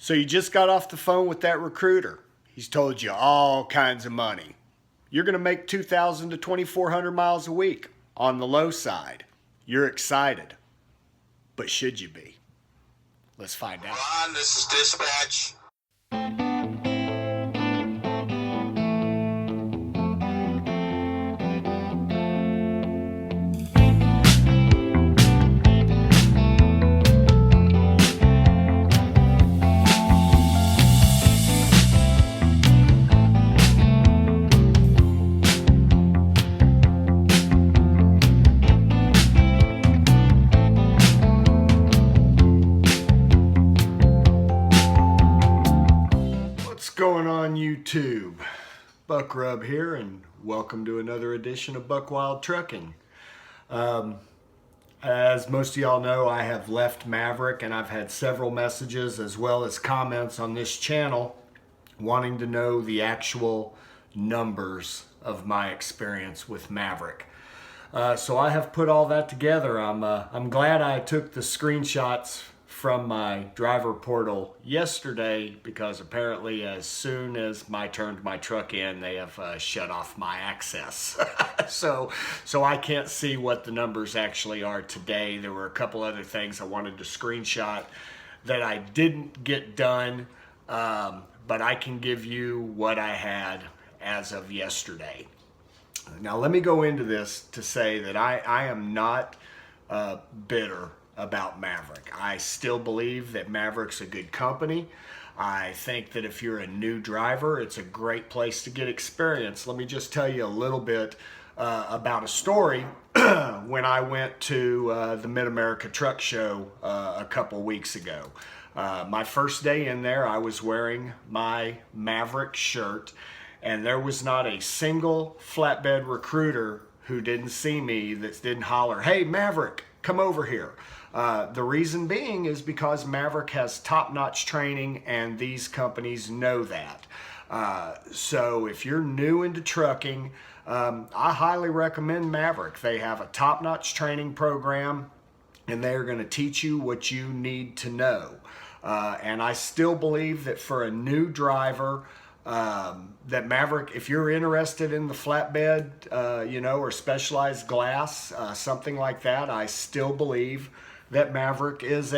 So you just got off the phone with that recruiter. He's told you all kinds of money. You're going to make 2,000 to 2,400 miles a week on the low side. You're excited. But should you be? Let's find out. Ron, this is dispatch. Going on YouTube? Buck Rub here, and welcome to another edition of Buck Wild Trucking. As most of y'all know, I have left Maverick, and I've had several messages as well as comments on this channel wanting to know the actual numbers of my experience with Maverick. So I have put all that together. I'm glad I took the screenshots from my driver portal yesterday, because apparently as soon as I turned my truck in, they have shut off my access. so I can't see what the numbers actually are today. There were a couple other things I wanted to screenshot that I didn't get done, but I can give you what I had as of yesterday. Now let me go into this to say that I am not bitter about Maverick. I still believe that Maverick's a good company. I think that if you're a new driver, it's a great place to get experience. Let me just tell you a little bit about a story when I went to the Mid-America Truck Show a couple weeks ago. My first day in there, I was wearing my Maverick shirt, and there was not a single flatbed recruiter who didn't see me that didn't holler, "Hey Maverick, come over here." The reason being is because Maverick has top-notch training, and these companies know that. So if you're new into trucking, I highly recommend Maverick. They have a top-notch training program, and they're going to teach you what you need to know. And I still believe that for a new driver, that Maverick, if you're interested in the flatbed, or specialized glass, something like that, I still believe that Maverick is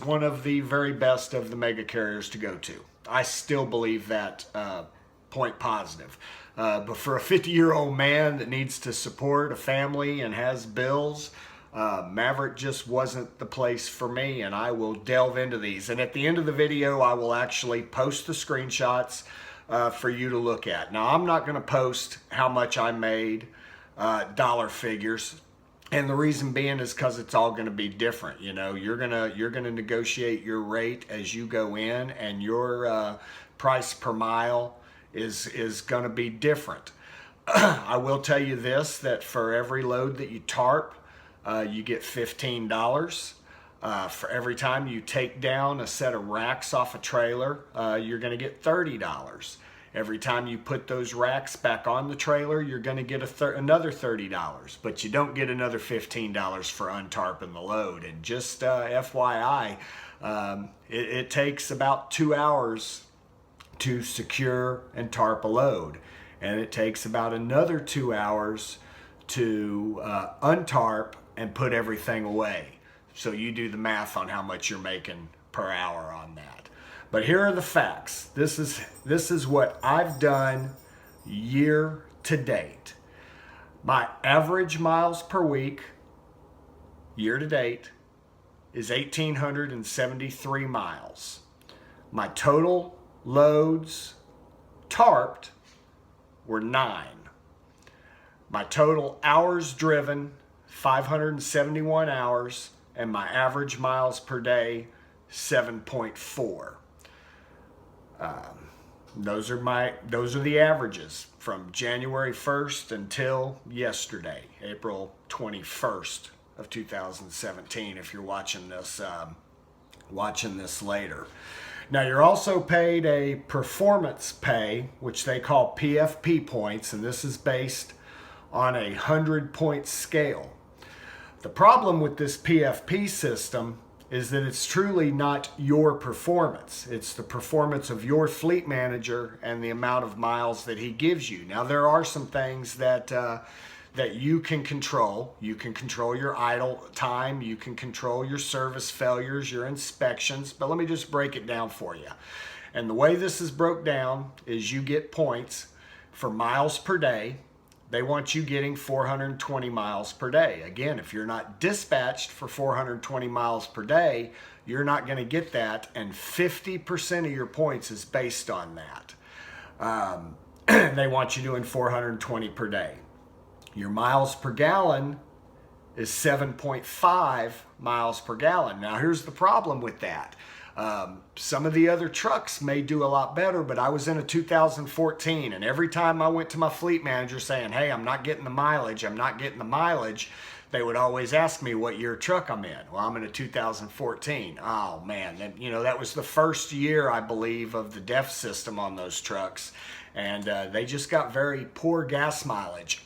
one of the very best of the mega carriers to go to. I still believe that point positive. But for a 50-year-old man that needs to support a family and has bills, Maverick just wasn't the place for me, and I will delve into these. And at the end of the video, I will actually post the screenshots for you to look at. Now, I'm not going to post how much I made, dollar figures. And the reason being is because it's all going to be different. You're gonna negotiate your rate as you go in, and your price per mile is going to be different. I will tell you this: that for every load that you tarp, you get $15. For every time you take down a set of racks off a trailer, you're going to get $30. Every time you put those racks back on the trailer, you're going to get another $30, but you don't get another $15 for untarping the load. And just FYI, it takes about 2 hours to secure and tarp a load, and it takes about another 2 hours to untarp and put everything away. So you do the math on how much you're making per hour on that. But here are the facts. This is what I've done year to date. My average miles per week, year to date, is 1,873 miles. My total loads tarped were 9. My total hours driven, 571 hours, and my average miles per day, 7.4. Those are the averages from January 1st until yesterday, April 21st of 2017, if you're watching this later. Now, you're also paid a performance pay, which they call PFP Points, and this is based on a 100-point scale. The problem with this PFP system is that it's truly not your performance. It's the performance of your fleet manager and the amount of miles that he gives you. Now, there are some things that you can control. You can control your idle time. You can control your service failures, your inspections. But let me just break it down for you. And the way this is broke down is you get points for miles per day. They want you getting 420 miles per day. Again, if you're not dispatched for 420 miles per day, you're not going to get that, and 50% of your points is based on that. They want you doing 420 per day. Your miles per gallon is 7.5 miles per gallon. Now, here's the problem with that. Some of the other trucks may do a lot better, but I was in a 2014, and every time I went to my fleet manager saying, hey, I'm not getting the mileage, they would always ask me what year truck I'm in. Well, I'm in a 2014. Oh man, that was the first year, I believe, of the DEF system on those trucks, and they just got very poor gas mileage.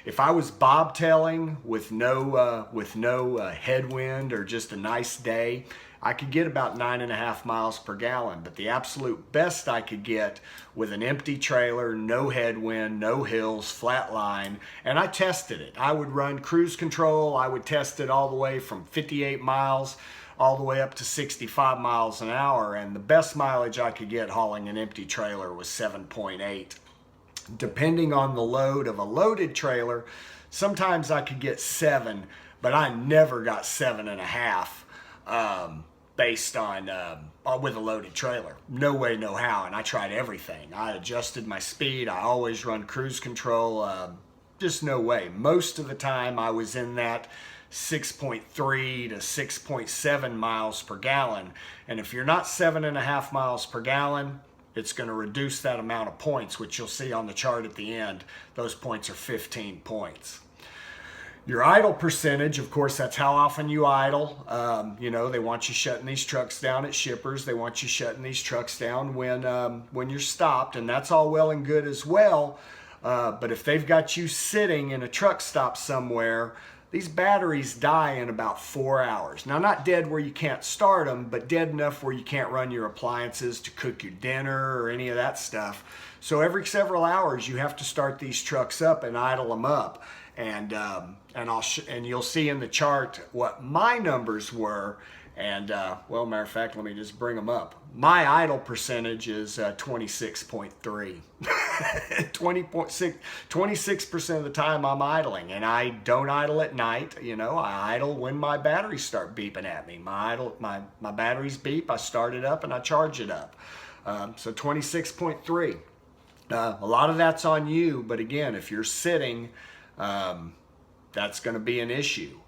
If I was bobtailing with no headwind or just a nice day, I could get about 9.5 miles per gallon, but the absolute best I could get with an empty trailer, no headwind, no hills, flat line, and I tested it. I would run cruise control. I would test it all the way from 58 miles all the way up to 65 miles an hour, and the best mileage I could get hauling an empty trailer was 7.8. Depending on the load of a loaded trailer, sometimes I could get 7, but I never got 7.5. Based on with a loaded trailer. No way, no how. And I tried everything. I adjusted my speed. I always run cruise control. Just no way. Most of the time I was in that 6.3 to 6.7 miles per gallon. And if you're not 7.5 miles per gallon, it's going to reduce that amount of points, which you'll see on the chart at the end. Those points are 15 points. Your idle percentage, of course, that's how often you idle. They want you shutting these trucks down at shippers. They want you shutting these trucks down when you're stopped, and that's all well and good as well. But if they've got you sitting in a truck stop somewhere, these batteries die in about 4 hours. Now, not dead where you can't start them, but dead enough where you can't run your appliances to cook your dinner or any of that stuff. So every several hours, you have to start these trucks up and idle them up. And you'll see in the chart what my numbers were. And matter of fact, let me just bring them up. My idle percentage is 26.3. 26% of the time I'm idling, and I don't idle at night. I idle when my batteries start beeping at me. My batteries beep, I start it up and I charge it up. So 26.3. A lot of that's on you, but again, if you're sitting, that's going to be an issue.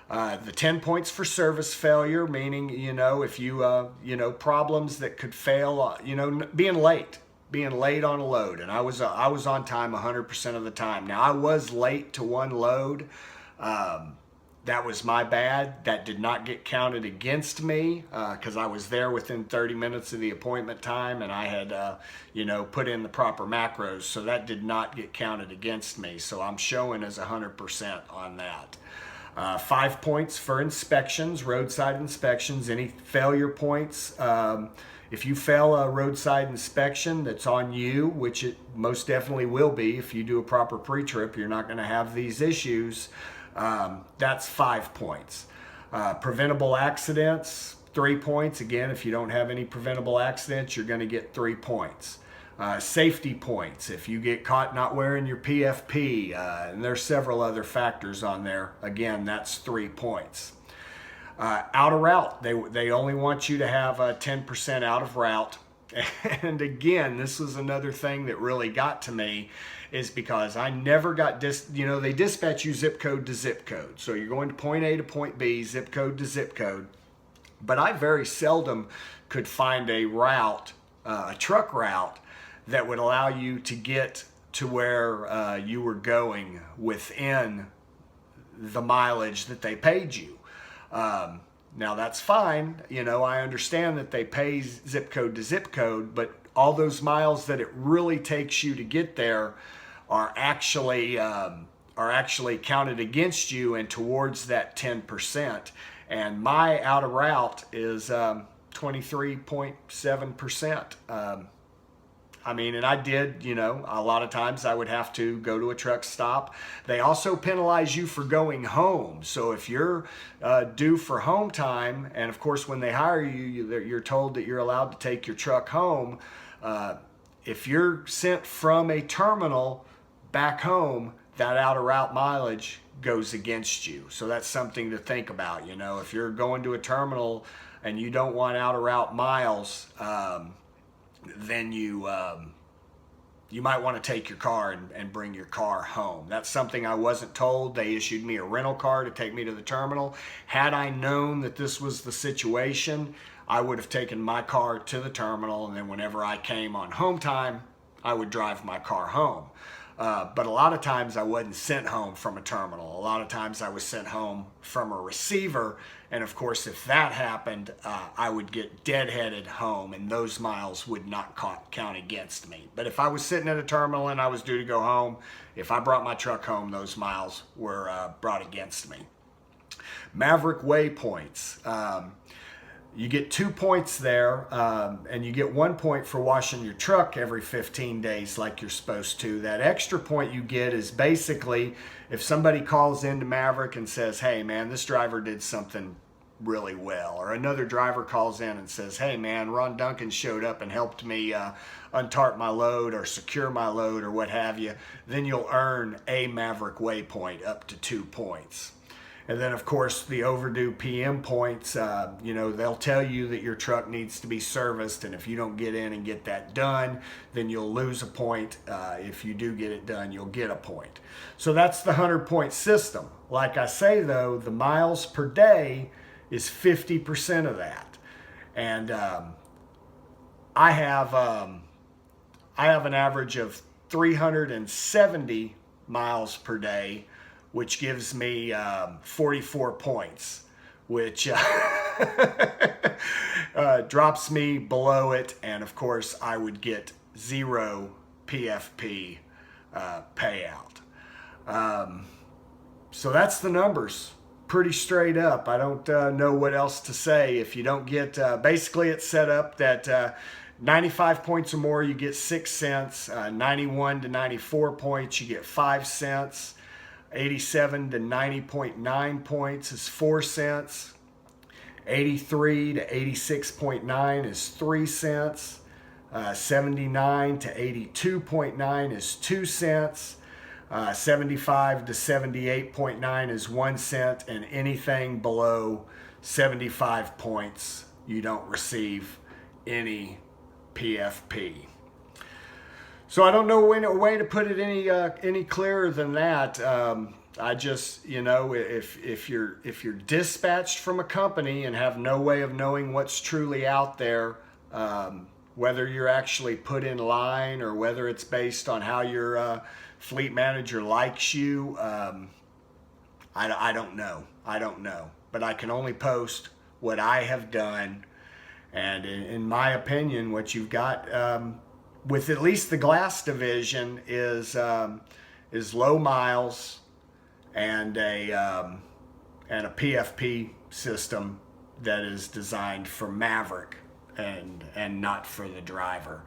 The 10 points for service failure, meaning, if you, problems that could fail, being late on a load. And I was on time 100% of the time. Now, I was late to one load. That was my bad. That did not get counted against me because I was there within 30 minutes of the appointment time, and I had, put in the proper macros. So that did not get counted against me. So I'm showing as 100% on that. 5 points for inspections, roadside inspections, any failure points. If you fail a roadside inspection, that's on you, which it most definitely will be. If you do a proper pre-trip, you're not going to have these issues. That's 5 points. Preventable accidents, 3 points. Again, if you don't have any preventable accidents, you're going to get 3 points. Safety points, if you get caught not wearing your PFP, and there's several other factors on there. Again, that's 3 points. Out of route, they only want you to have 10% out of route. And again, this was another thing that really got to me, is because I never got they dispatch you zip code to zip code. So you're going to point A to point B, zip code to zip code. But I very seldom could find a route, a truck route, that would allow you to get to where you were going within the mileage that they paid you. Now that's fine. I understand that they pay zip code to zip code, but all those miles that it really takes you to get there are actually counted against you and towards that 10%. and my out of route is 23.7%. I mean, and I did, you know, a lot of times I would have to go to a truck stop. They also penalize you for going home. So if you're due for home time, and of course when they hire you, you're told that you're allowed to take your truck home. If you're sent from a terminal back home, that out of route mileage goes against you. So that's something to think about. You know, if you're going to a terminal and you don't want out of route miles, then you might want to take your car and bring your car home. That's something I wasn't told. They issued me a rental car to take me to the terminal. Had I known that this was the situation, I would have taken my car to the terminal, and then whenever I came on home time, I would drive my car home. But a lot of times I wasn't sent home from a terminal. A lot of times I was sent home from a receiver. And of course, if that happened, I would get deadheaded home, and those miles would not count against me. But if I was sitting at a terminal and I was due to go home, if I brought my truck home, those miles were brought against me. Maverick Points. You get 2 points there, and you get 1 point for washing your truck every 15 days like you're supposed to. That extra point you get is basically if somebody calls into Maverick and says, hey man, this driver did something really well, or another driver calls in and says, hey man, Ron Duncan showed up and helped me untarp my load or secure my load or what have you, then you'll earn a Maverick Point up to 2 points. And then, of course, the overdue PM points, you know, they'll tell you that your truck needs to be serviced, and if you don't get in and get that done, then you'll lose a point. If you do get it done, you'll get a point. So that's the 100-point system. Like I say, though, the miles per day is 50% of that. And I have an average of 370 miles per day, which gives me 44 points, which drops me below it. And of course, I would get 0 PFP payout. So that's the numbers. Pretty straight up. I don't know what else to say. If you don't get, basically it's set up that 95 points or more, you get 6 cents. 91 to 94 points, you get 5 cents. 87 to 90.9 points is 4 cents. 83 to 86.9 is 3 cents. 79 to 82.9 is 2 cents. 75 to 78.9 is 1 cent. And anything below 75 points, you don't receive any PFP. So I don't know a way to put it any clearer than that. I just, you know, if you're dispatched from a company and have no way of knowing what's truly out there, whether you're actually put in line or whether it's based on how your fleet manager likes you, I don't know. I don't know. But I can only post what I have done, and in my opinion, what you've got. With at least the glass division is low miles and a PFP system that is designed for Maverick and not for the driver.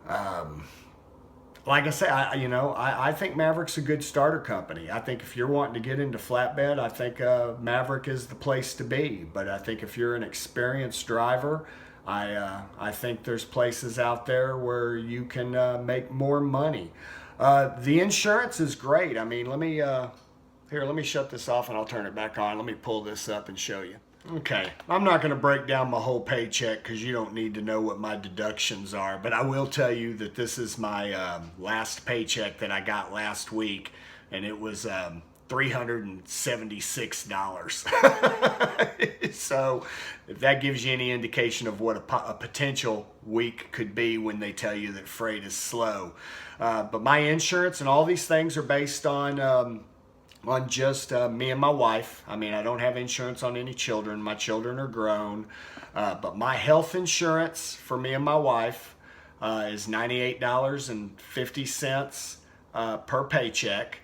Like I say, I think Maverick's a good starter company. I think if you're wanting to get into flatbed, I think Maverick is the place to be. But I think if you're an experienced driver, I think there's places out there where you can make more money. The insurance is great. I mean, let me shut this off and I'll turn it back on. Let me pull this up and show you. Okay, I'm not going to break down my whole paycheck because you don't need to know what my deductions are, but I will tell you that this is my last paycheck that I got last week, and it was $376. So if that gives you any indication of what a potential week could be when they tell you that freight is slow. But my insurance and all these things are based on just me and my wife. I mean, I don't have insurance on any children. My children are grown. But my health insurance for me and my wife is $98.50 per paycheck.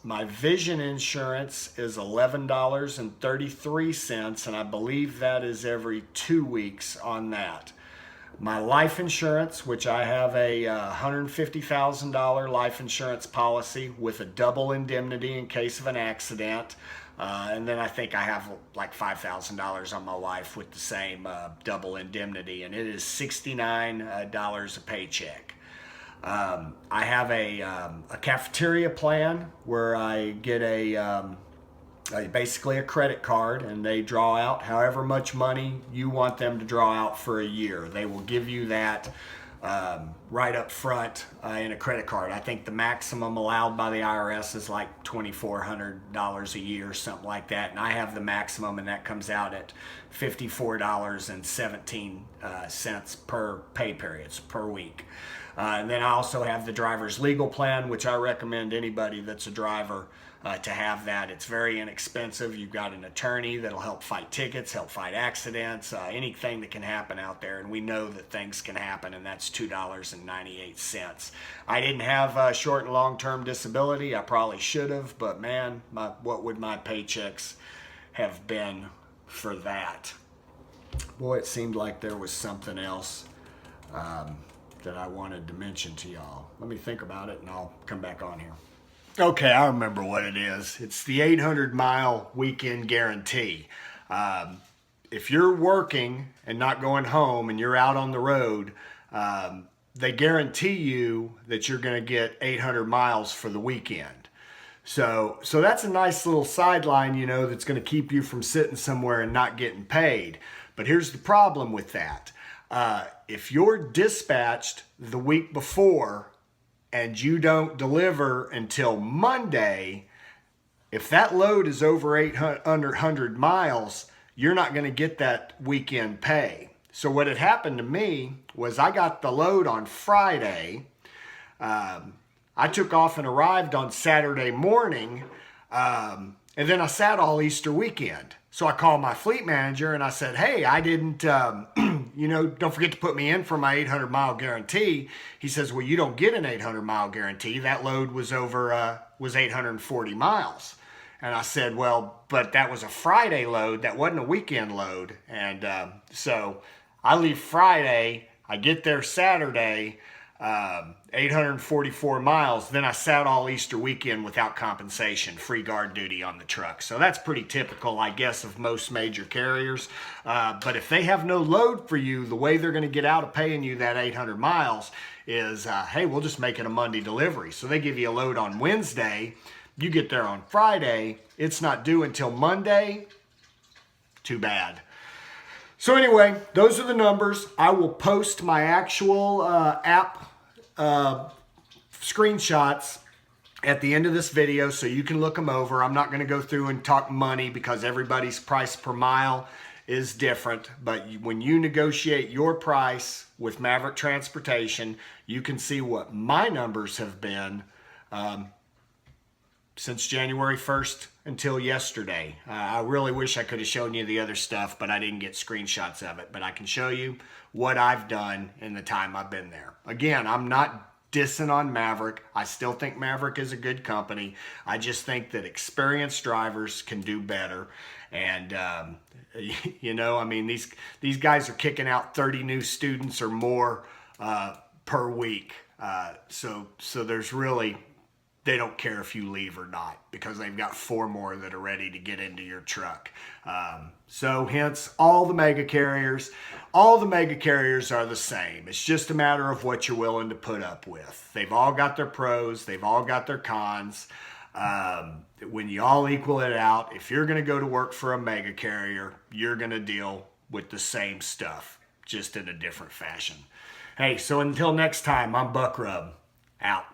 My vision insurance is $11.33, and I believe that is every 2 weeks on that. My life insurance, which I have a $150,000 life insurance policy with a double indemnity in case of an accident. And then I think I have like $5,000 on my life with the same double indemnity, and it is $69 a paycheck. I have a cafeteria plan where I get basically a credit card, and they draw out however much money you want them to draw out for a year. They will give you that right up front in a credit card. I think the maximum allowed by the IRS is like $2,400 a year, something like that. And I have the maximum, and that comes out at $54.17 per pay periods per week. And then I also have the driver's legal plan, which I recommend anybody that's a driver to have that. It's very inexpensive. You've got an attorney that'll help fight tickets, help fight accidents, anything that can happen out there. And we know that things can happen, and that's $2.98. I didn't have short and long-term disability. I probably should have, but man, what would my paychecks have been for that? Boy, it seemed like there was something else that I wanted to mention to y'all. Let me think about it, and I'll come back on here. Okay, I remember what it is. It's the 800-mile weekend guarantee. If you're working and not going home and you're out on the road, they guarantee you that you're going to get 800 miles for the weekend. So that's a nice little sideline, that's going to keep you from sitting somewhere and not getting paid. But here's the problem with that. If you're dispatched the week before and you don't deliver until Monday, if that load is over 800 miles, you're not going to get that weekend pay. So what had happened to me was I got the load on Friday. I took off and arrived on Saturday morning, and then I sat all Easter weekend. So I called my fleet manager and I said, hey, I didn't, don't forget to put me in for my 800-mile guarantee. He says, well, you don't get an 800-mile guarantee. That load was 840 miles. And I said, well, but that was a Friday load. That wasn't a weekend load. And so I leave Friday. I get there Saturday, 844 miles. Then I sat all Easter weekend without compensation, free guard duty on the truck. So that's pretty typical, I guess, of most major carriers. But if they have no load for you, the way they're going to get out of paying you that 800 miles is, hey, we'll just make it a Monday delivery. So they give you a load on Wednesday. You get there on Friday. It's not due until Monday. Too bad. So anyway, those are the numbers. I will post my actual app screenshots at the end of this video so you can look them over. I'm not going to go through and talk money because everybody's price per mile is different. But when you negotiate your price with Maverick Transportation, you can see what my numbers have been since January 1st until yesterday. I really wish I could have shown you the other stuff, but I didn't get screenshots of it. But I can show you what I've done in the time I've been there. Again, I'm not dissing on Maverick. I still think Maverick is a good company. I just think that experienced drivers can do better. And, these guys are kicking out 30 new students or more per week. So there's really... They don't care if you leave or not because they've got 4 more that are ready to get into your truck. So hence all the mega carriers are the same. It's just a matter of what you're willing to put up with. They've all got their pros. They've all got their cons. When you all equal it out, if you're going to go to work for a mega carrier, you're going to deal with the same stuff, just in a different fashion. Hey, so until next time, I'm Buck Rub. Out.